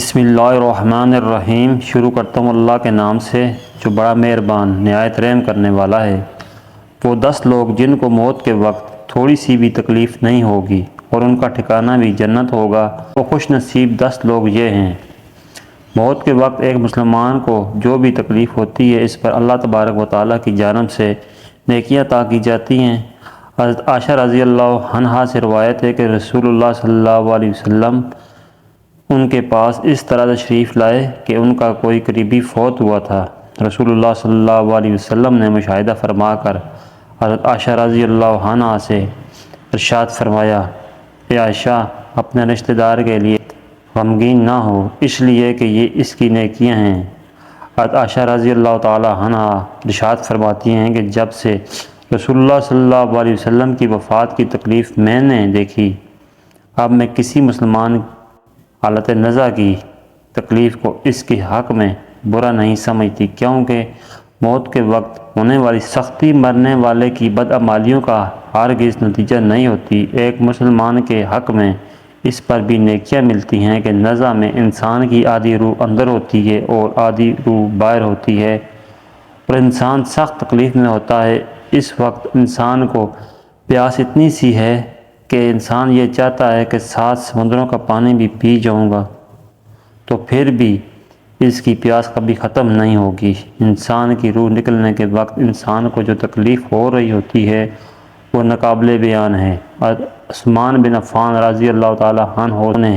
بسم اللہ الرحمن الرحیم۔ شروع کرتا ہوں اللہ کے نام سے جو بڑا مہربان نہایت رحم کرنے والا ہے۔ وہ 10 لوگ جن کو موت کے وقت تھوڑی سی بھی تکلیف نہیں ہوگی اور ان کا ٹھکانہ بھی جنت ہوگا۔ وہ خوش نصیب 10 لوگ یہ ہیں۔ موت کے وقت ایک مسلمان کو جو بھی تکلیف ہوتی ہے اس پر اللہ تبارک و تعالیٰ کی جانب سے نیکیاں عطا کی جاتی ہیں۔ حضرت عائشہ رضی اللہ عنہا سے روایت ہے کہ رسول اللہ صلی اللہ علیہ وسلم ان کے پاس اس طرح تشریف لائے کہ ان کا کوئی قریبی فوت ہوا تھا۔ رسول اللہ صلی اللہ علیہ وسلم نے مشاہدہ فرما کر حضرت عائشہ رضی اللہ عنہا سے ارشاد فرمایا، اے عائشہ، اپنے رشتہ دار کے لیے غمگین نہ ہو، اس لیے کہ یہ اس کی نیکیاں ہیں۔ حضرت عائشہ رضی اللہ تعالی عنہا ارشاد فرماتی ہیں کہ جب سے رسول اللہ صلی اللہ علیہ وسلم کی وفات کی تکلیف میں نے دیکھی، اب میں کسی مسلمان حالت نزع کی تکلیف کو اس کے حق میں برا نہیں سمجھتی، کیونکہ موت کے وقت ہونے والی سختی مرنے والے کی بدعمالیوں کا ہرگز نتیجہ نہیں ہوتی۔ ایک مسلمان کے حق میں اس پر بھی نیکیاں ملتی ہیں کہ نزع میں انسان کی آدھی روح اندر ہوتی ہے اور آدھی روح باہر ہوتی ہے اور انسان سخت تکلیف میں ہوتا ہے۔ اس وقت انسان کو پیاس اتنی سی ہے کہ انسان یہ چاہتا ہے کہ 7 سمندروں کا پانی بھی پی جاؤں گا تو پھر بھی اس کی پیاس کبھی ختم نہیں ہوگی۔ انسان کی روح نکلنے کے وقت انسان کو جو تکلیف ہو رہی ہوتی ہے وہ ناقابل بیان ہے۔ عثمان بن عفان رضی اللہ تعالیٰ عنہ نے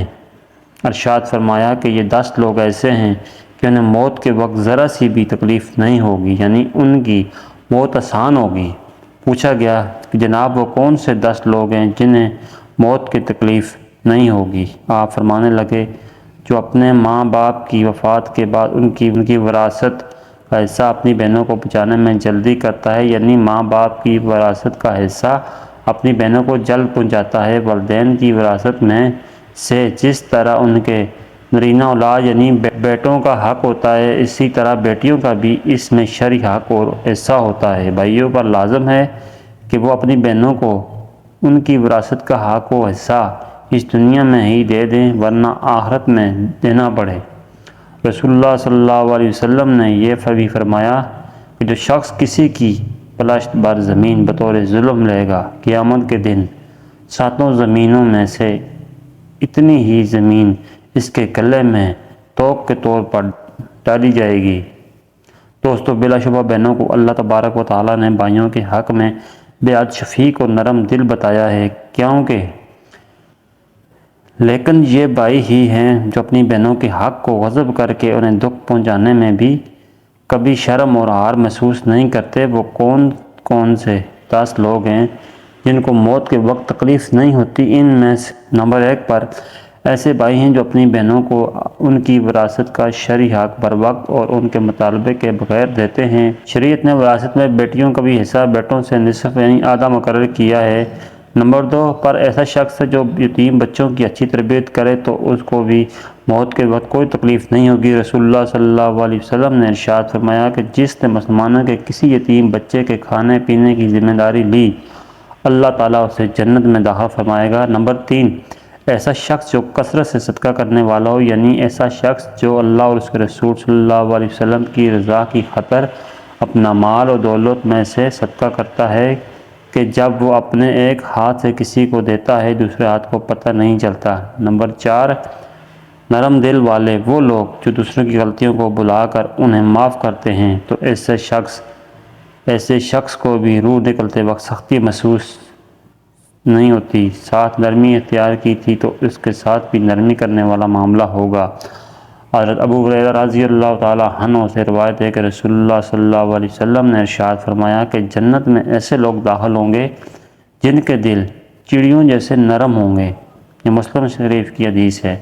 ارشاد فرمایا کہ یہ 10 لوگ ایسے ہیں کہ انہیں موت کے وقت ذرا سی بھی تکلیف نہیں ہوگی، یعنی ان کی موت آسان ہوگی۔ پوچھا گیا کہ جناب وہ کون سے 10 لوگ ہیں جنہیں موت کی تکلیف نہیں ہوگی؟ آپ فرمانے لگے، جو اپنے ماں باپ کی وفات کے بعد ان کی وراثت کا حصہ اپنی بہنوں کو پہنچانے میں جلدی کرتا ہے، یعنی ماں باپ کی وراثت کا حصہ اپنی بہنوں کو جلد پہنچاتا ہے۔ والدین کی وراثت میں سے جس طرح ان کے نرینہ اولاد یعنی بیٹوں کا حق ہوتا ہے، اسی طرح بیٹیوں کا بھی اس میں شرعی حق اور حصہ ہوتا ہے۔ بھائیوں پر لازم ہے کہ وہ اپنی بہنوں کو ان کی وراثت کا حق و حصہ اس دنیا میں ہی دے دیں، ورنہ آخرت میں دینا پڑے۔ رسول اللہ صلی اللہ علیہ وسلم نے یہ بھی فرمایا کہ جو شخص کسی کی پلشت بر زمین بطور ظلم لے گا، قیامت کے دن 7 زمینوں میں سے اتنی ہی زمین اس کے گلے میں توق کے طور پر ڈالی جائے گی۔ دوستو، بلا شبہ بہنوں کو اللہ تبارک و تعالیٰ نے بھائیوں کے حق میں بیعت شفیق اور نرم دل بتایا ہے، لیکن یہ بھائی ہی ہیں جو اپنی بہنوں کے حق کو غصب کر کے انہیں دکھ پہنچانے میں بھی کبھی شرم اور عار محسوس نہیں کرتے۔ وہ کون سے 10 لوگ ہیں جن کو موت کے وقت تکلیف نہیں ہوتی؟ ان میں نمبر 1 پر ایسے بھائی ہیں جو اپنی بہنوں کو ان کی وراثت کا شرعی حق بر وقت اور ان کے مطالبے کے بغیر دیتے ہیں۔ شریعت نے وراثت میں بیٹیوں کا بھی حصہ بیٹوں سے نصف یعنی آدھا مقرر کیا ہے۔ نمبر 2 پر ایسا شخص جو یتیم بچوں کی اچھی تربیت کرے تو اس کو بھی موت کے وقت کوئی تکلیف نہیں ہوگی۔ رسول اللہ صلی اللہ علیہ وسلم نے ارشاد فرمایا کہ جس نے مسلمانوں کے کسی یتیم بچے کے کھانے پینے کی ذمہ داری لی، اللہ تعالیٰ اسے جنت میں داخل فرمائے گا۔ نمبر 3 ایسا شخص جو کثرت سے صدقہ کرنے والا ہو، یعنی ایسا شخص جو اللہ اور اس کے رسول صلی اللہ علیہ وسلم کی رضا کی خاطر اپنا مال اور دولت میں سے صدقہ کرتا ہے کہ جب وہ اپنے ایک ہاتھ سے کسی کو دیتا ہے دوسرے ہاتھ کو پتہ نہیں چلتا۔ نمبر 4 نرم دل والے وہ لوگ جو دوسروں کی غلطیوں کو بلا کر انہیں معاف کرتے ہیں، تو ایسے شخص کو بھی روح نکلتے وقت سختی محسوس نہیں ہوتی۔ ساتھ نرمی اختیار کی تھی تو اس کے ساتھ بھی نرمی کرنے والا معاملہ ہوگا۔ حضرت ابو ہریرہ رضی اللہ تعالیٰ عنہ سے روایت ہے کہ رسول اللہ صلی اللہ علیہ وسلم نے ارشاد فرمایا کہ جنت میں ایسے لوگ داخل ہوں گے جن کے دل چڑیوں جیسے نرم ہوں گے۔ یہ مسلم شریف کی حدیث ہے۔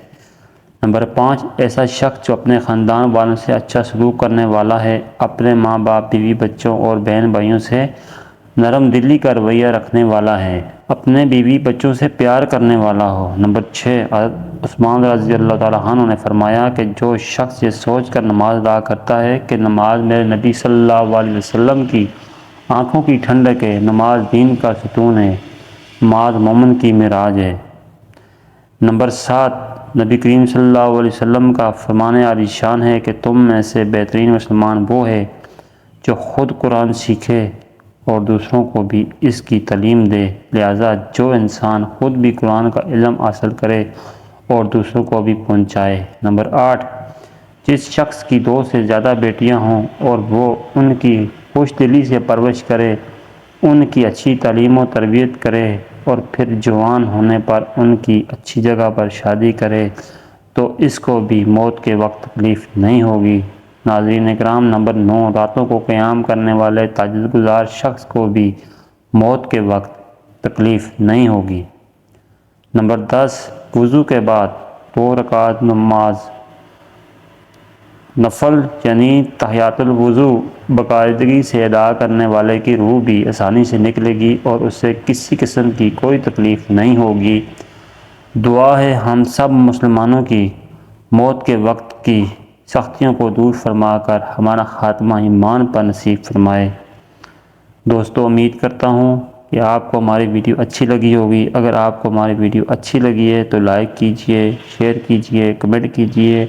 نمبر 5 ایسا شخص جو اپنے خاندان والوں سے اچھا سلوک کرنے والا ہے، اپنے ماں باپ، بیوی بچوں اور بہن بھائیوں سے نرم دلی کا رویہ رکھنے والا ہے، اپنے بیوی بچوں سے پیار کرنے والا ہو۔ نمبر 6 عثمان رضی اللہ تعالیٰ عنہ نے فرمایا کہ جو شخص یہ سوچ کر نماز ادا کرتا ہے کہ نماز میرے نبی صلی اللہ علیہ وسلم کی آنکھوں کی ٹھنڈک ہے، نماز دین کا ستون ہے، نماز مومن کی معراج ہے۔ نمبر 7 نبی کریم صلی اللہ علیہ وسلم کا فرمان عالی شان ہے کہ تم میں سے بہترین مسلمان وہ ہے جو خود قرآن سیکھے اور دوسروں کو بھی اس کی تعلیم دے۔ لہٰذا جو انسان خود بھی قرآن کا علم حاصل کرے اور دوسروں کو بھی پہنچائے۔ نمبر 8، جس شخص کی 2 سے زیادہ بیٹیاں ہوں اور وہ ان کی خوش دلی سے پرورش کرے، ان کی اچھی تعلیم و تربیت کرے اور پھر جوان ہونے پر ان کی اچھی جگہ پر شادی کرے تو اس کو بھی موت کے وقت تکلیف نہیں ہوگی۔ ناظرین اکرام، نمبر 9، راتوں کو قیام کرنے والے تہجد گزار شخص کو بھی موت کے وقت تکلیف نہیں ہوگی۔ نمبر 10، وضو کے بعد 2 رکعت نماز نفل یعنی تحیات الوضو باقاعدگی سے ادا کرنے والے کی روح بھی آسانی سے نکلے گی اور اس سے کسی قسم کی کوئی تکلیف نہیں ہوگی۔ دعا ہے ہم سب مسلمانوں کی موت کے وقت کی سختیوں کو دور فرما کر ہمارا خاتمہ ایمان پر نصیب فرمائے۔ دوستو، امید کرتا ہوں کہ آپ کو ہماری ویڈیو اچھی لگی ہوگی۔ اگر آپ کو ہماری ویڈیو اچھی لگی ہے تو لائک کیجئے، شیئر کیجئے، کمنٹ کیجئے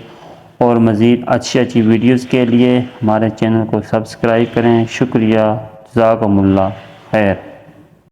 اور مزید اچھی ویڈیوز کے لیے ہمارے چینل کو سبسکرائب کریں۔ شکریہ، جزاکم اللہ خیر۔